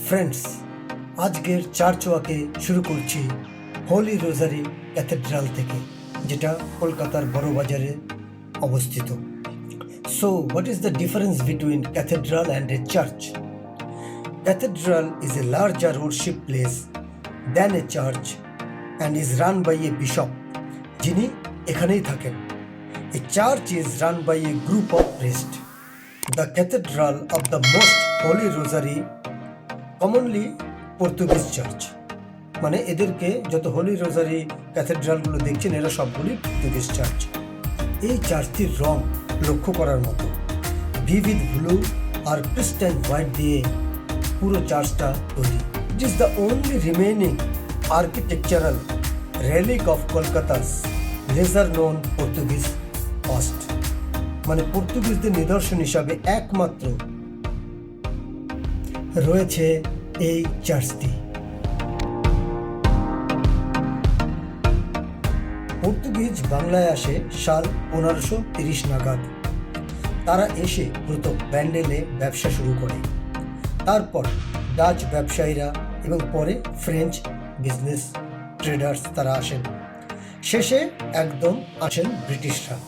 Friends, আজকের church ওয়াকে শুরু করছি হোলি রোজারি ক্যাথেড্রাল থেকে, যেটা কলকাতার বড় বাজারে অবস্থিত। So what is the difference between cathedral and a church? Cathedral is a larger worship place than a church and is run by a bishop, যিনি এখানেই থাকেন। A church is run by a group of priests. The Cathedral of the Most Holy Rosary, commonly Portuguese church, মানে এদেরকে যত হোলি রোজারি ক্যাথেড্রালগুলো দেখছেন এরা সবগুলি Portuguese church. এই চার্চটির রং লক্ষ্য করার মতো, ভিভিড ব্লু আর ক্রিস্টাল হোয়াইট দিয়ে পুরো চার্চটা তৈরি। It is the only remaining architectural relic of Calcutta's lesser known Portuguese past, মানে পর্তুগিজদের নিদর্শন হিসাবে একমাত্র রয়েছে এই চার্চটি। পর্তুগিজ বাংলায় আসে সাল 1530 নাগাদ। তারা এসে প্রথম ব্যান্ডেলে ব্যবসা শুরু করে, তারপর ডাচ ব্যবসায়ীরা এবং পরে ফ্রেঞ্চ বিজনেস ট্রেডার্স তারা আসেন, শেষে একদম আসেন ব্রিটিশরা।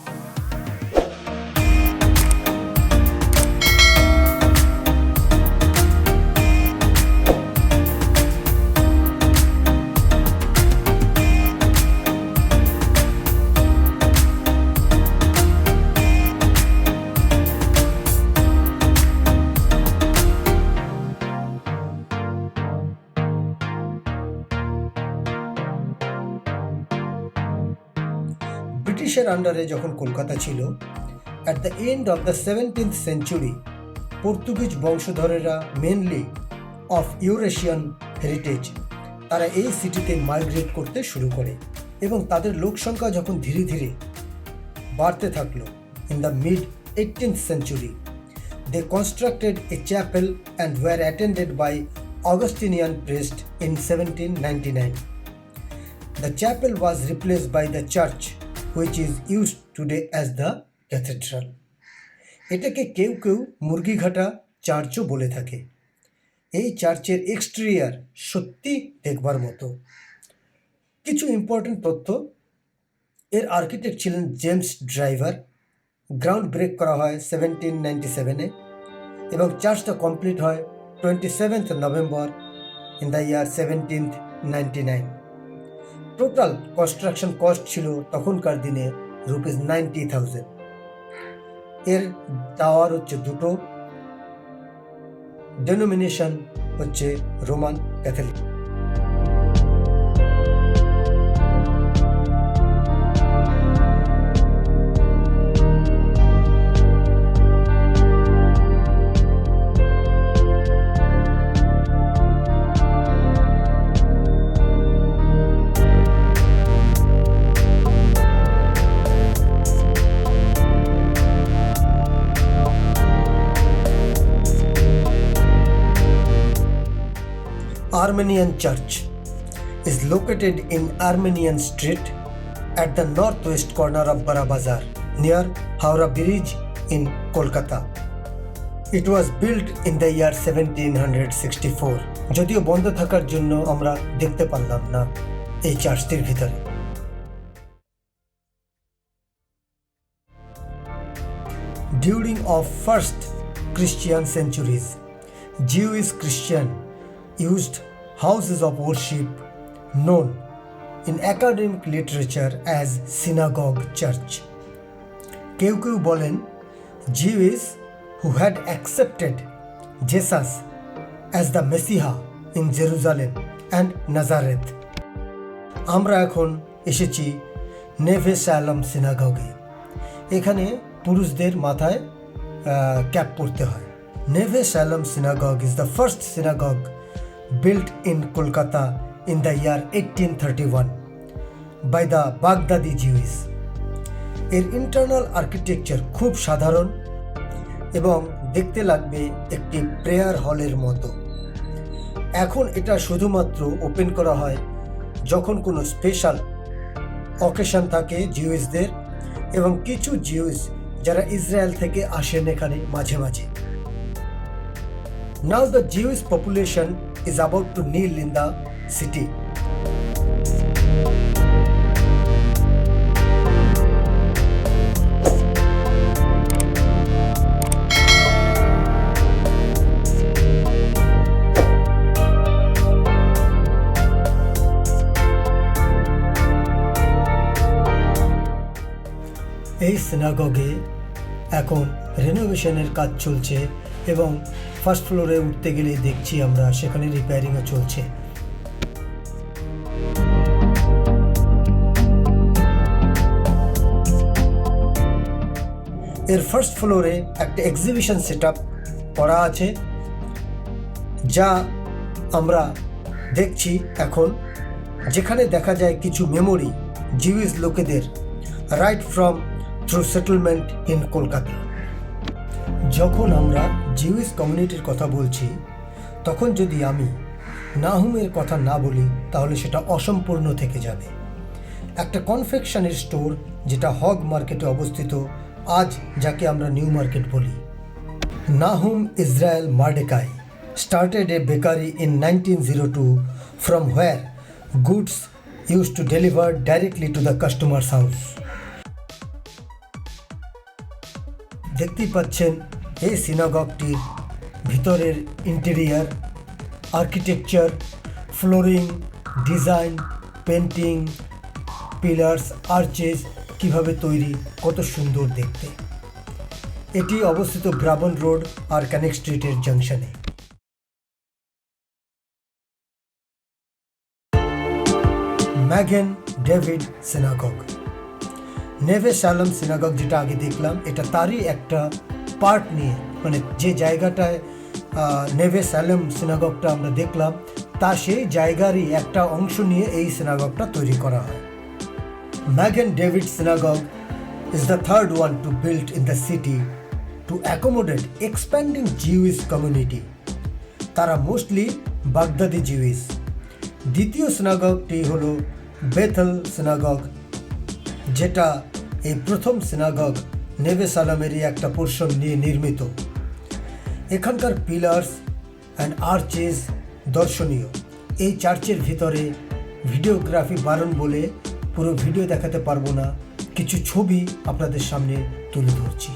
ব্রিটিশের আন্ডারে যখন কলকাতা ছিল, at the end of the 17th century, Portuguese বংশধরেরা মেনলি অফ ইউরেশিয়ান হেরিটেজ, তারা এই সিটিতে মাইগ্রেট করতে শুরু করে এবং তাদের লোকসংখ্যা যখন ধীরে ধীরে বাড়তে থাকলো, in the mid 18th century they constructed a chapel and was attended by Augustinian priest in 1799. The chapel was replaced by the church, which is used today as the cathedral. এটাকে কেউ কেউ মুরগিঘাটা চার্চও বলে থাকে। এই চার্চের এক্সটেরিয়ার সত্যি দেখবার মতো। কিছু ইম্পর্টেন্ট তথ্য: এর আর্কিটেক্ট ছিলেন জেমস ড্রাইভার। গ্রাউন্ড ব্রেক করা হয় 1797-এ এবং চার্চটা কমপ্লিট হয় 27th November in the year 1799। Total construction cost ছিল তখনকার দিনে ₹90,000। এর টাওয়ার হচ্ছে দুটো, ডেনোমিনেশন হচ্ছে Roman Catholic. Armenian Church is located in Armenian Street at the northwest corner of Bara Bazar near Howrah Bridge in Kolkata. It was built in the year 1764. যদিও বন্ধ থাকার জন্য আমরা দেখতে পারলাম না এই চার্চটির ভিতরে। During of first Christian centuries, Jewish Christian used houses of worship known in academic literature as synagogue church. কেউ কেউ বলেন Jews who had accepted Jesus as the Messiah in Jerusalem and Nazareth. আমরা এখন এসেছি নেভে শালম সিনাগগে। এখানে পুরুষদের মাথায় ক্যাপ পরতে হয়। নেভে শালম synagogue is the first synagogue built in Kolkata in the year 1831 by the Baghdadi Jews. এর ইন্টারনাল আর্কিটেকচার খুব সাধারণ এবং দেখতে লাগবে একটি প্রেয়ার হলের মতো। এখন এটা শুধুমাত্র ওপেন করা হয় যখন কোনো স্পেশাল অকেশন থাকে জিউসদের, এবং কিছু জিউস যারা ইসরায়েল থেকে আসেন এখানে মাঝে মাঝে। Now the Jewish population is about to kneel in the city. এই সিনাগগে এখন রেনোভেশনের কাজ চলছে এবং ফার্স্ট ফ্লোরে উঠতে গেলে দেখছি আমরা সেখানে রিপেয়ারিংও চলছে। এর ফার্স্ট ফ্লোরে একটা এক্সিবিশন সেট আপ করা আছে, যা আমরা দেখছি এখন, যেখানে দেখা যায় কিছু মেমোরি জিউইশ লোকেদের right from through settlement in Kolkata. যখন আমরা জিউইশ কমিউনিটির কথা বলছি, তখন যদি আমি নাহুমের কথা না বলি তাহলে সেটা অসম্পূর্ণ থেকে যাবে। একটা কনফেকশনের স্টোর যেটা হগ মার্কেটে অবস্থিত, আজ যাকে আমরা নিউ মার্কেট বলি। নাহুম Israel মার্ডেকাই started a bakery in 1902 from where goods used to deliver directly to the customer's house. দেখতেই পাচ্ছেন এই সিনাগগটির ভিতরের interior, architecture, flooring, design, painting, pillars, arches কিভাবে তৈরি, কত সুন্দর দেখতে। এটি অবস্থিত ব্রাবন রোড আর ক্যানিক স্ট্রিটের জাংশনে। ম্যাগেন ডেভিড সিনাগগ, নেভে শালম সিনাগগ যেটা আগে দেখলাম, এটা তারই একটা পার্ট নিয়ে, মানে যে জায়গাটায় নেভে শালম সিনাগগটা আমরা দেখলাম, তা সেই জায়গারই একটা অংশ নিয়ে এই সিনাগগটা তৈরি করা হয়। ম্যাগেন David synagogue is the third one to build in the city to accommodate expanding Jewish community. তারা মোস্টলি বাগদাদি জিউইশ। দ্বিতীয় সিনাগগটি হলো বেথেল সিনাগগ, যেটা এই প্রথম সিনাগগ নেভে শালামেরই একটা পোর্শন নিয়ে নির্মিত। এখানকার পিলার্স অ্যান্ড আর্চেস দর্শনীয়। এই চার্চের ভিতরে ভিডিওগ্রাফি বারণ বলে পুরো ভিডিও দেখাতে পারবো না, কিছু ছবি আপনাদের সামনে তুলে ধরছি।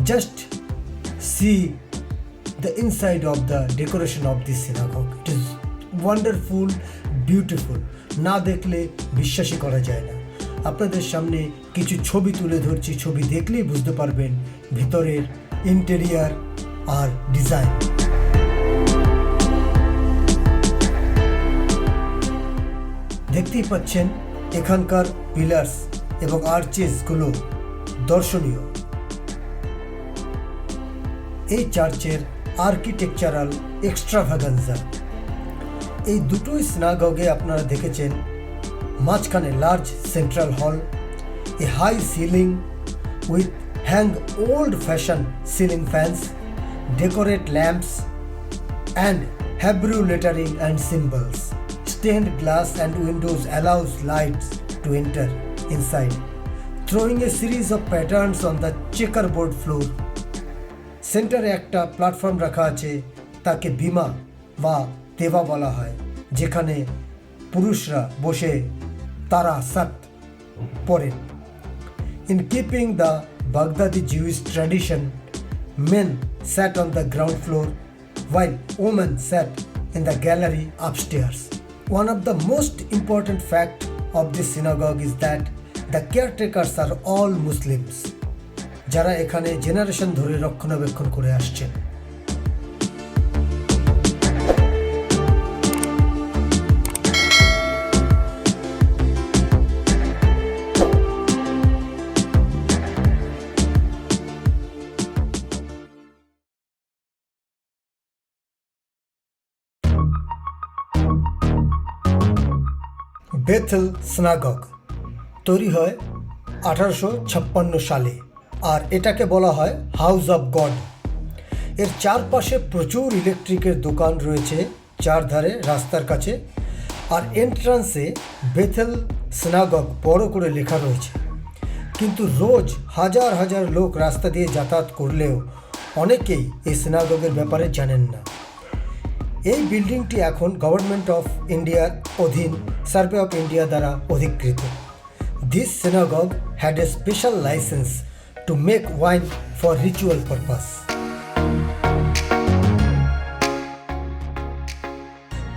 Just see the inside of the decoration of this synagogue. It is wonderful, beautiful. না দেখলে বিশ্বাসই করা যায় না। আপনাদের সামনে কিছু ছবি তুলে ধরছি, ছবি দেখলেই বুঝতে পারবেন ভিতরের ইন্টেরিয়ার আর ডিজাইন। দেখতেই পাচ্ছেন এখানকার পিলার্স এবং আর্চেসগুলো দর্শনীয়। এই চার্চের আর্কিটেকচারাল এক্সট্রাভাগান্সা। এই দুটোই সিনাগগে আপনারা দেখেছেন, মাঝখানে large central hall, a high ceiling with hang old fashion ceiling fans, decorate lamps and Hebrew lettering and symbols. Stained glass and windows allows lights to enter inside, throwing a series of patterns on the checkerboard floor. সেন্টারে একটা platform রাখা আছে, তাকে বিমা বা তেবা বলা হয়, যেখানে পুরুষরা বসে তারা সাত পড়েন। In keeping the Baghdadi Jewish tradition, men sat on the ground floor while women sat in the gallery upstairs. One of the most important facts of this synagogue is that the caretakers are all Muslims, যারা এখানে generation ধরে রক্ষণাবেক্ষণ করে আসছেন। Bethell synagogue তৈরি হয় 1856 সালে, আর এটাকে বলা হয় হাউস অফ গড। এর চারপাশে প্রচুর ইলেকট্রিকের দোকান রয়েছে চারধারে রাস্তার কাছে, আর এন্ট্রান্সে বেথেল সিনাগগ বড় করে লেখা রয়েছে। কিন্তু রোজ হাজার হাজার লোক রাস্তা দিয়ে যাতায়াত করলেও অনেকেই এই সিনাগগের ব্যাপারে জানেন না। এই বিল্ডিংটি এখন গভর্নমেন্ট অফ ইন্ডিয়ার অধীন সার্ভে অফ ইন্ডিয়া দ্বারা অধিকৃত। This synagogue had a special licence to make wine for ritual purpose.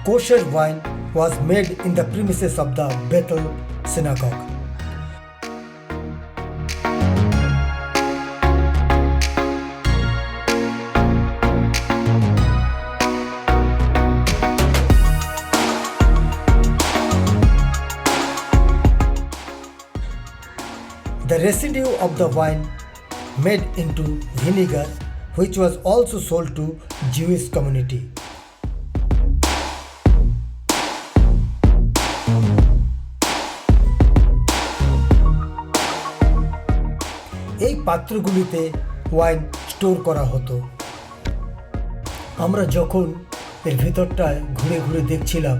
Kosher wine was made in the premises of the Bethel synagogue. The residue of the wine made into vinegar, which was also sold to Jewish community. এই পাত্রগুলিতে wine store করা হতো। আমরা যখন এর ভিতরটায় ঘুরে ঘুরে দেখছিলাম,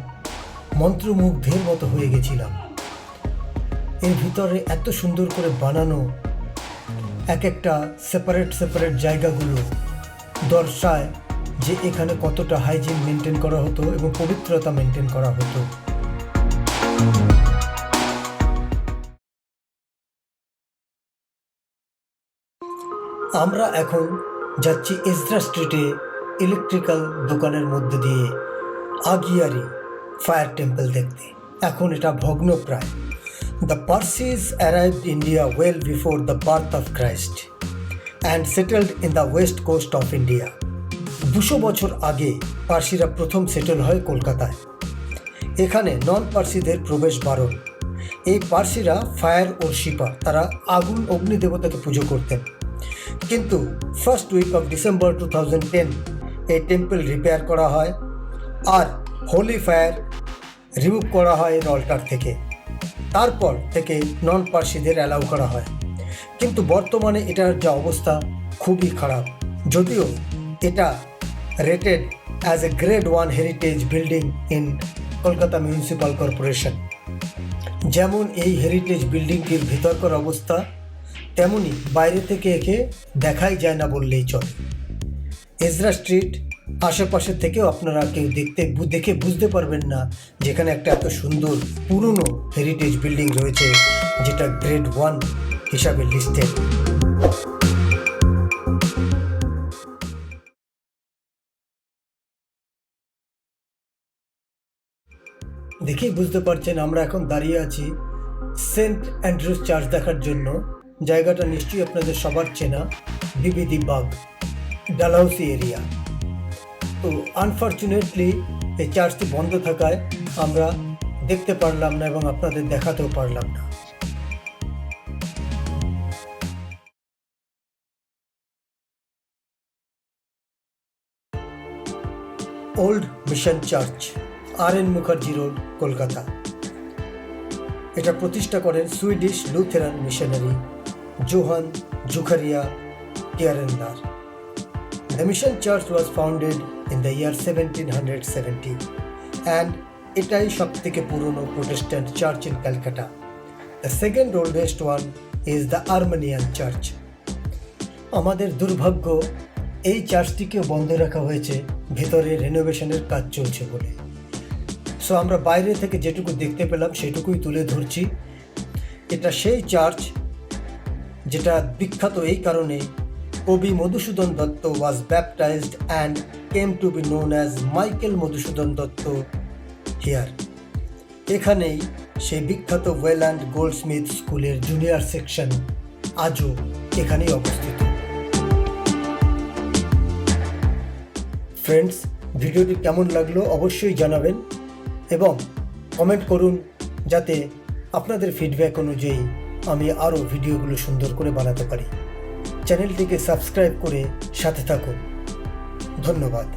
মন্ত্রমুগ্ধের মতো হয়ে গেছিলাম। এর ভিতরে এত সুন্দর করে বানানো, এক একটা সেপারেট জায়গাগুলো দর্শায় যে এখানে কতটা হাইজিন মেনটেন করা হতো এবং পবিত্রতা মেনটেন করা হতো। আমরা এখন যাচ্ছি এজরা স্ট্রিটে ইলেকট্রিক্যাল দোকানের মধ্যে দিয়ে আগিয়ারি ফায়ার টেম্পল দেখতে। এখন এটা ভগ্নপ্রায়। The Parsis arrived India well before the birth of Christ and settled in the west coast of India. 200 বছর আগে পার্সিরা প্রথম সেটেল হয় কলকাতায়। এখানে নন পার্সিদের প্রবেশ বারণ। এই পার্সিরা ফায়ার ওরশিপার, তারা আগুন অগ্নি দেবতাকে পুজো করতেন। কিন্তু ফার্স্ট উইক অফ ডিসেম্বর 2010 এই টেম্পল রিপেয়ার করা হয় আর হোলি ফায়ার রিমুভ করা হয় এর অল্টার থেকে। তারপর থেকে নন পার্সিদের অ্যালাউ করা হয়। কিন্তু বর্তমানে এটার যা অবস্থা খুবই খারাপ, যদিও এটা rated as A grade 1 heritage building in Kolkata municipal corporation. যেমন এই হেরিটেজ বিল্ডিংটির ভিতরকার অবস্থা, তেমনি বাইরে থেকে একে দেখাই যায় না বললেই চলে। এজরা স্ট্রিট আশেপাশে থেকেও আপনারা কেউ দেখে বুঝতে পারবেন না যেখানে একটা এত সুন্দর পুরনো হেরিটেজ বিল্ডিং রয়েছে যেটা গ্রেড 1 হিসাবে লিস্টেড। দেখেই বুঝতে পারছেন আমরা এখন দাঁড়িয়ে আছি সেন্ট অ্যান্ড্রুজ চার্চ দেখার জন্য। জায়গাটা নিশ্চয়ই আপনাদের সবার চেনা, বিবিধি বাগ, ডালহাউসি এরিয়া। তো আনফর্চুনেটলি এই চার্চটি বন্ধ থাকায় আমরা দেখতে পারলাম না এবং আপনাদের দেখাতেও পারলাম না। Old mission church, RN Mukherjee road, Kolkata. এটা প্রতিষ্ঠা করেন সুইডিশ লুথেরান মিশনারি জোহান জুখারিয়া Kiernander. The mission church was founded in the year 1770 and এটাই সবথেকে পুরনো Protestant church in Calcutta. The second oldest one is the Armenian church. আমাদের দুর্ভাগ্য এই চার্চটিকেও বন্ধ রাখা হয়েছে, ভেতরে রেনোভেশনের কাজ চলছে বলে। সো আমরা বাইরে থেকে যেটুকু দেখতে পেলাম সেটুকুই তুলে ধরছি। এটা সেই চার্চ যেটা বিখ্যাত এই কারণে, কবি Madhusudan Dutta was baptized and came to be known as Michael Madhusudan Dutta here. এখানেই সেই বিখ্যাত ওয়েল্যান্ড গোল্ডস্মিথ স্কুলের জুনিয়র সেকশন আজও এখানেই অবস্থিত। ফ্রেন্ডস, ভিডিওটি কেমন লাগলো অবশ্যই জানাবেন এবং কমেন্ট করুন যাতে আপনাদের ফিডব্যাক অনুযায়ী আমি আরও ভিডিওগুলো সুন্দর করে বানাতে পারি। চ্যানেলটিকে সাবস্ক্রাইব করে সাথে থাকুন। ধন্যবাদ।